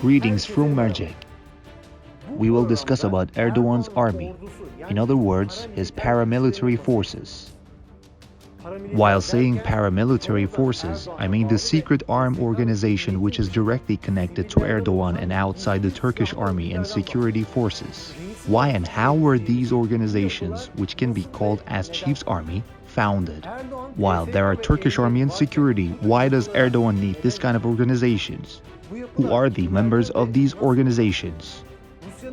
Greetings from Mercek. We will discuss about Erdogan's army, in other words, his paramilitary forces. While saying paramilitary forces, I mean the secret armed organization which is directly connected to Erdogan and outside the Turkish army and security forces. Why and how were these organizations, which can be called as Chief's Army, founded? While there are Turkish army and security, why does Erdogan need this kind of organizations? Who are the members of these organizations?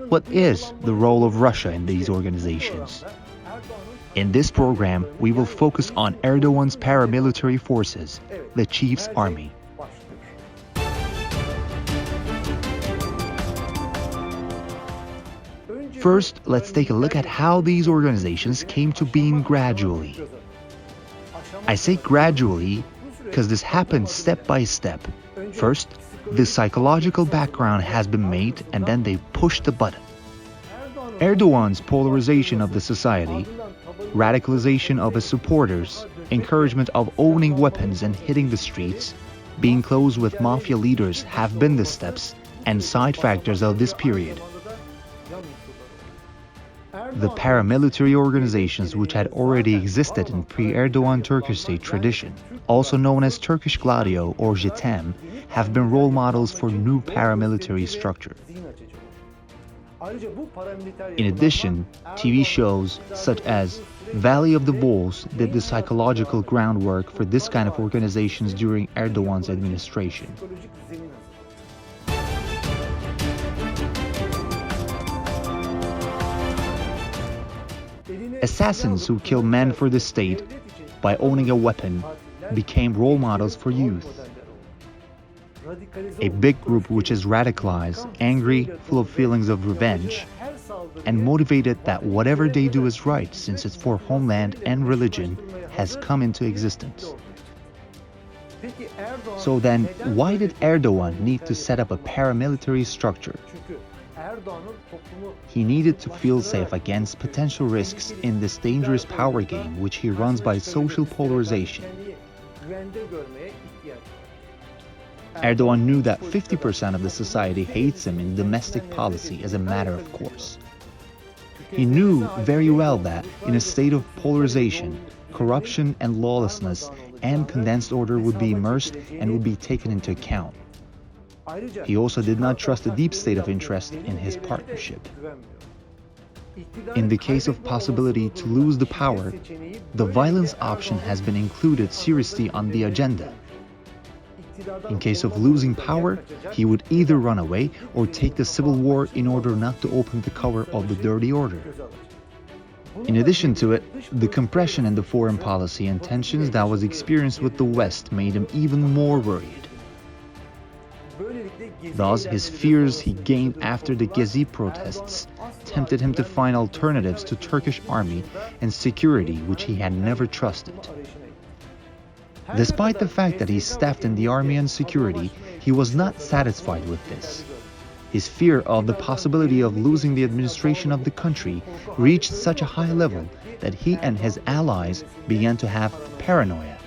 What is the role of Russia in these organizations? In this program, we will focus on Erdogan's paramilitary forces, the Chief's Army. First, let's take a look at how these organizations came to being gradually. I say gradually because this happened step by step. First, the psychological background has been made and then they push the button. Erdogan's polarization of the society, radicalization of his supporters, encouragement of owning weapons and hitting the streets, being close with mafia leaders have been the steps and side factors of this period. The paramilitary organizations which had already existed in pre-Erdogan Turkish state tradition, also known as Turkish Gladio or JITEM, have been role models for new paramilitary structure. In addition, TV shows such as Valley of the Wolves did the psychological groundwork for this kind of organizations during Erdogan's administration. Assassins who kill men for the state by owning a weapon became role models for youth. A big group which is radicalized, angry, full of feelings of revenge, and motivated that whatever they do is right since it's for homeland and religion has come into existence. So then, why did Erdogan need to set up a paramilitary structure? He needed to feel safe against potential risks in this dangerous power game which he runs by social polarization. Erdogan knew that 50% of the society hates him in domestic policy as a matter of course. He knew very well that in a state of polarization, corruption and lawlessness and condensed order would be immersed and would be taken into account. He also did not trust the deep state of interest in his partnership. In the case of possibility to lose the power, the violence option has been included seriously on the agenda. In case of losing power, he would either run away or take the civil war in order not to open the cover of the dirty order. In addition to it, the compression in the foreign policy and tensions that was experienced with the West made him even more worried. Thus, his fears he gained after the Gizli protests tempted him to find alternatives to Turkish army and security which he had never trusted. Despite the fact that he staffed in the army and security, he was not satisfied with this. His fear of the possibility of losing the administration of the country reached such a high level that he and his allies began to have paranoia.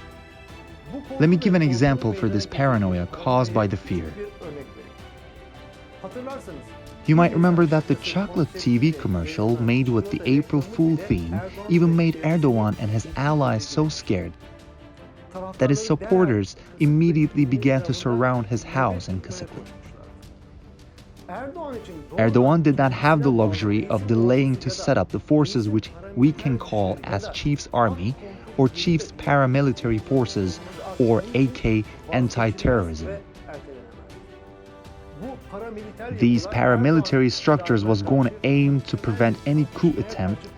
Let me give an example for this paranoia caused by the fear. You might remember that the chocolate TV commercial made with the April Fool theme even made Erdogan and his allies so scared that his supporters immediately began to surround his house in Kızılkurt. Erdogan did not have the luxury of delaying to set up the forces which we can call as Chief's Army or Chief's Paramilitary Forces or AK anti-terrorism. These paramilitary structures was going to aim to prevent any coup attempt.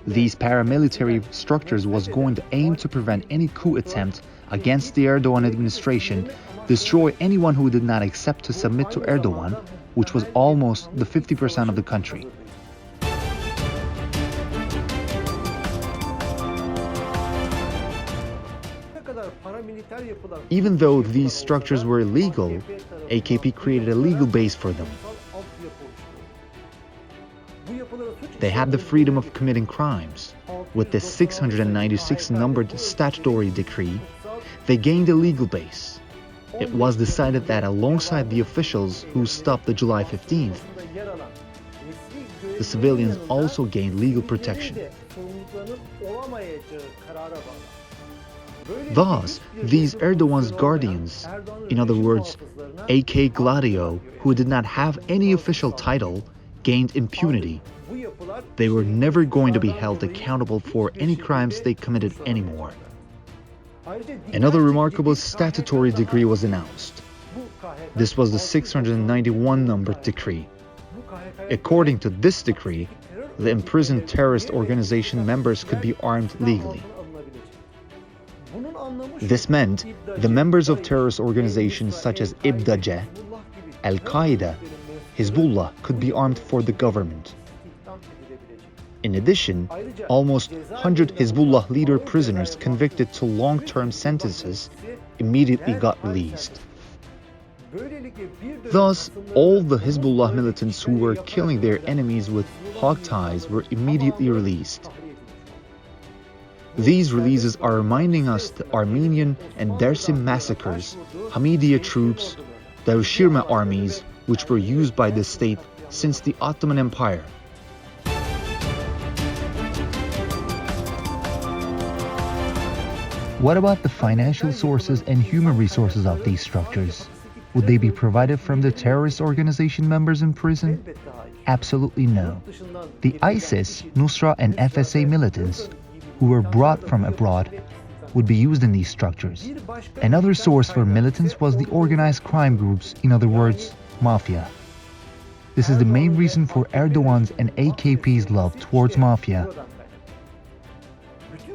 These paramilitary structures was going to aim to prevent any coup attempt against the Erdogan administration, destroy anyone who did not accept to submit to Erdogan, which was almost the 50% of the country. Even though these structures were illegal, AKP created a legal base for them. They had the freedom of committing crimes. With the 696 numbered statutory decree, they gained a legal base. it was decided that alongside the officials who stopped the July 15th, the civilians also gained legal protection. Thus, these Erdogan's guardians, in other words, AK Gladio, who did not have any official title, gained impunity. They were never going to be held accountable for any crimes they committed anymore. Another remarkable statutory decree was announced. This was the 691 numbered decree. According to this decree, the imprisoned terrorist organization members could be armed legally. This meant the members of terrorist organizations such as Ibdace, Al-Qaeda, Hezbollah could be armed for the government. In addition, almost 100 Hezbollah leader prisoners convicted to long-term sentences immediately got released. Thus, all the Hezbollah militants who were killing their enemies with hog ties were immediately released. These releases are reminding us the Armenian and Dersim massacres, Hamidiye troops, the Devshirme armies, which were used by the state since the Ottoman Empire. What about the financial sources and human resources of these structures? Would they be provided from the terrorist organization members in prison? Absolutely no. The ISIS, Nusra and FSA militants, who were brought from abroad, would be used in these structures. Another source for militants was the organized crime groups, in other words, mafia. This is the main reason for Erdogan's and AKP's love towards mafia.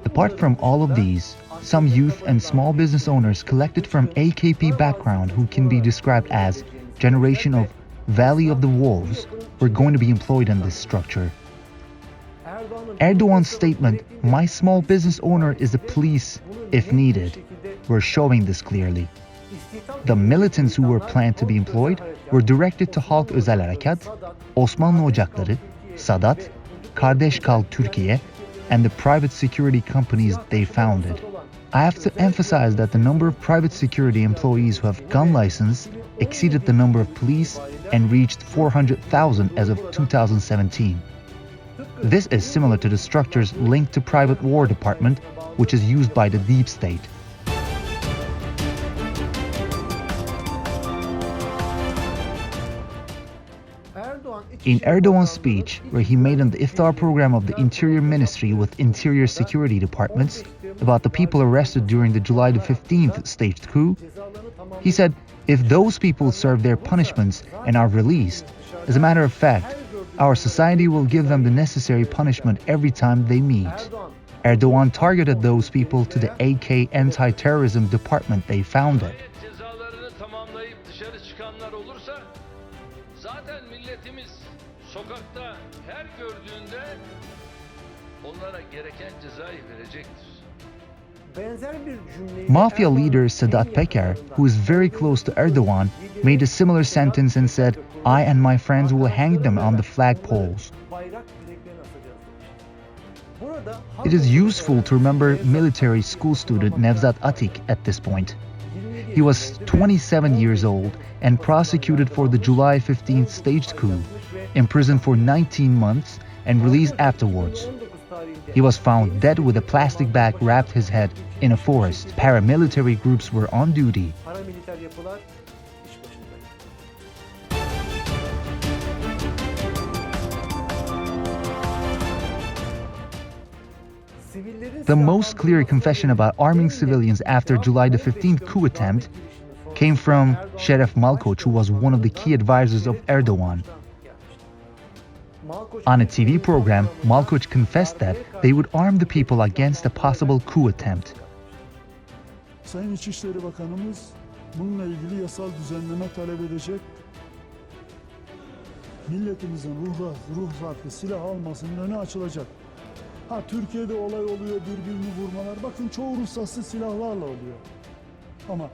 Apart from all of these, some youth and small business owners collected from AKP background who can be described as generation of Valley of the Wolves were going to be employed in this structure. Erdogan's statement, "My small business owner is the police if needed," were showing this clearly. The militants who were planned to be employed were directed to Halk Özel Harekat, Osmanlı Ocakları, Sadat, Kardeş Kal Türkiye, and the private security companies they founded. I have to emphasize that the number of private security employees who have gun license exceeded the number of police and reached 400,000 as of 2017. This is similar to the structures linked to private war department, which is used by the deep state. In Erdogan's speech, where he made on the iftar program of the Interior Ministry with Interior Security Departments about the people arrested during the July the 15th staged coup, he said, if those people serve their punishments and are released, as a matter of fact, our society will give them the necessary punishment every time they meet. Erdogan targeted those people to the AK anti-terrorism department they founded. Zaten milletimiz sokakta her gördüğünde onlara gereken cezayı verecektir. Mafia leader Sedat Peker, who is very close to Erdogan, made a similar sentence and said, "I and my friends will hang them on the flagpoles." It is useful to remember military school student Nevzat Atik at this point. He was 27 years old and prosecuted for the July 15th staged coup, imprisoned for 19 months and released afterwards. He was found dead with a plastic bag wrapped his head in a forest. Paramilitary groups were on duty. The most clear confession about arming civilians after July the 15th coup attempt came from Şeref Malkoç, who was one of the key advisors of Erdogan. On a TV program, Malkoç confessed that they would arm the people against a possible coup attempt. Sayın İçişleri Bakanımız bununla ilgili yasal düzenleme talep edecek. Milletimizin ruhsatlı silah almasının önü açılacak. Ha, Türkiye'de olay oluyor, birbirini vurmalar. Bakın çoğu ruhsatsız silahlarla oluyor. Ama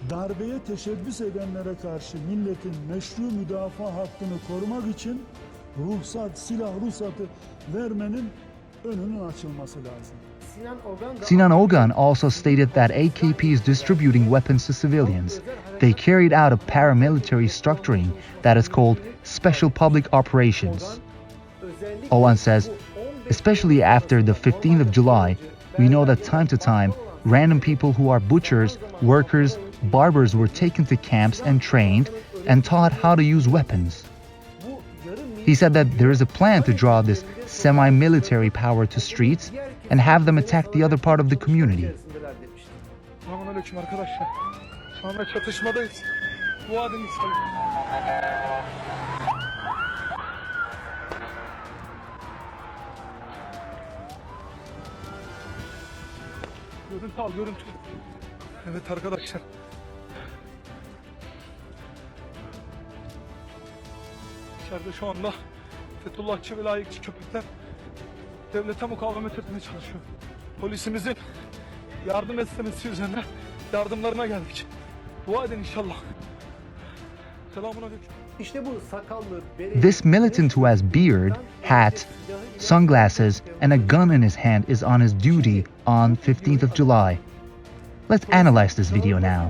darbeye teşebbüs edenlere karşı milletin meşru müdafaa hakkını korumak için silah ruhsatı vermenin önünün açılması lazım. Sinan Ogan also stated that AKP is distributing weapons to civilians. They carried out a paramilitary structuring that is called Special Public Operations. Ogan says, especially after the 15th of July, we know that time to time, random people who are butchers, workers, barbers were taken to camps and trained and taught how to use weapons. He said that there is a plan to draw this semi-military power to streets and have them attack the other part of the community. Selamünaleyküm arkadaşlar. Şu anda çatışmadayız. Bu adın ismi. Görüntü al, görüntü. Evet arkadaşlar. İçeride şu anda Fethullahçı ve layıkçı köpekler devlete mukavemet etmeye çalışıyor. Polisimizin yardım istemesi üzerine yardımlarına geldik. Dua edin inşallah. Selamünaleyküm. This militant who has beard, hat, sunglasses, and a gun in his hand is on his duty on 15th of July. Let's analyze this video now.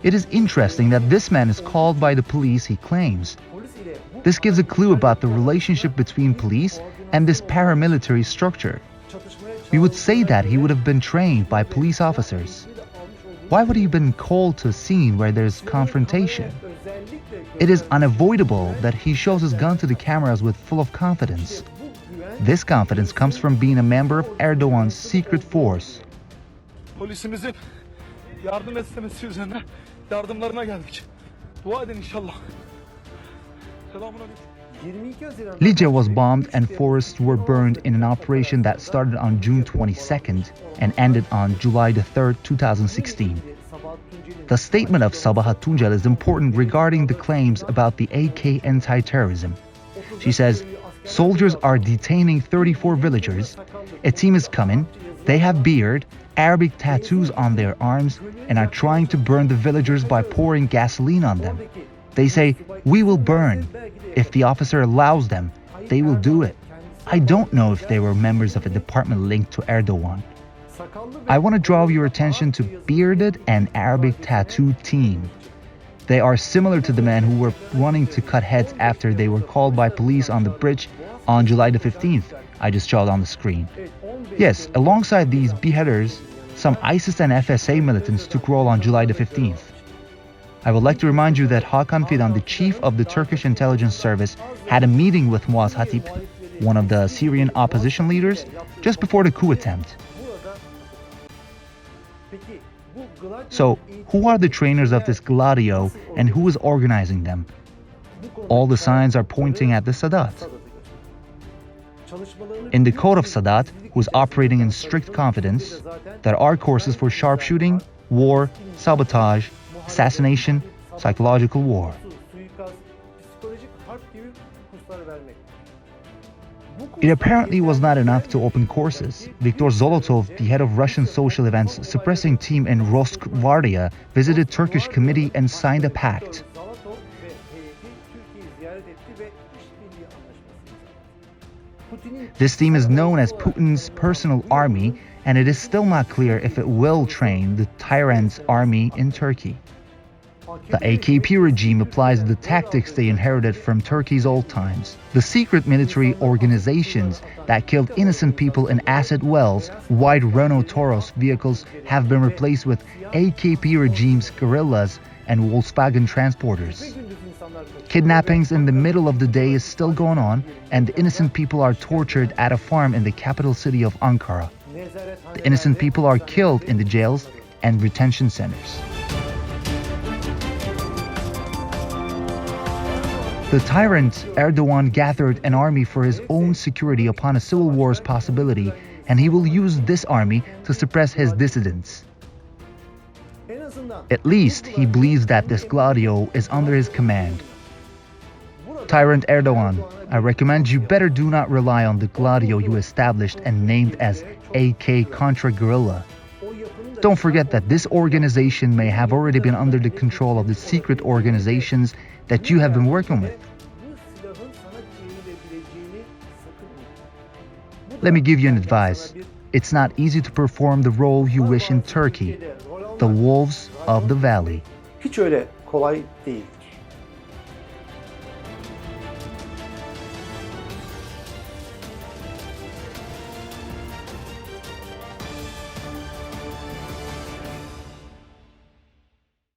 It is interesting that this man is called by the police, he claims. This gives a clue about the relationship between police and this paramilitary structure. We would say that he would have been trained by police officers. Why would he have been called to a scene where there's confrontation? It is unavoidable that he shows his gun to the cameras with full of confidence. This confidence comes from being a member of Erdogan's secret force. Polisimizin yardım istemesi üzerine yardımlarına geldik. Dua edin inşallah. Selamünaleyküm. Lice was bombed and forests were burned in an operation that started on June 22nd and ended on July the 3rd, 2016. The statement of Sabahat Tuncel is important regarding the claims about the AK anti-terrorism. She says, soldiers are detaining 34 villagers, a team is coming, they have beard, Arabic tattoos on their arms, and are trying to burn the villagers by pouring gasoline on them. They say, we will burn. If the officer allows them, they will do it. I don't know if they were members of a department linked to Erdogan. I want to draw your attention to bearded and Arabic tattooed team. They are similar to the men who were running to cut heads after they were called by police on the bridge on July the 15th. I just showed on the screen. Yes, alongside these beheaders, some ISIS and FSA militants took role on July the 15th. I would like to remind you that Hakan Fidan, the chief of the Turkish intelligence service, had a meeting with Muaz Hatip, one of the Syrian opposition leaders, just before the coup attempt. So, who are the trainers of this Gladio and who is organizing them? All the signs are pointing at the Sadat. In the code of Sadat, who is operating in strict confidence, there are courses for sharpshooting, war, sabotage, assassination, psychological war. It apparently was not enough to open courses. Viktor Zolotov, the head of Russian social events suppressing team in Rosgvardia, visited Turkish committee and signed a pact. This team is known as Putin's personal army, and it is still not clear if it will train the tyrant's army in Turkey. The AKP regime applies the tactics they inherited from Turkey's old times. The secret military organizations that killed innocent people in acid wells, white Renault Taurus vehicles have been replaced with AKP regime's guerrillas and Volkswagen transporters. Kidnappings in the middle of the day is still going on, and innocent people are tortured at a farm in the capital city of Ankara. The innocent people are killed in the jails and retention centers. The tyrant Erdogan gathered an army for his own security upon a civil war's possibility, and he will use this army to suppress his dissidents. At least he believes that this Gladio is under his command. Tyrant Erdogan, I recommend you better do not rely on the Gladio you established and named as AK Contra Guerrilla. Don't forget that this organization may have already been under the control of the secret organizations that you have been working with. Let me give you an advice. It's not easy to perform the role you wish in Turkey, the wolves of the valley. Hiç öyle kolay değil.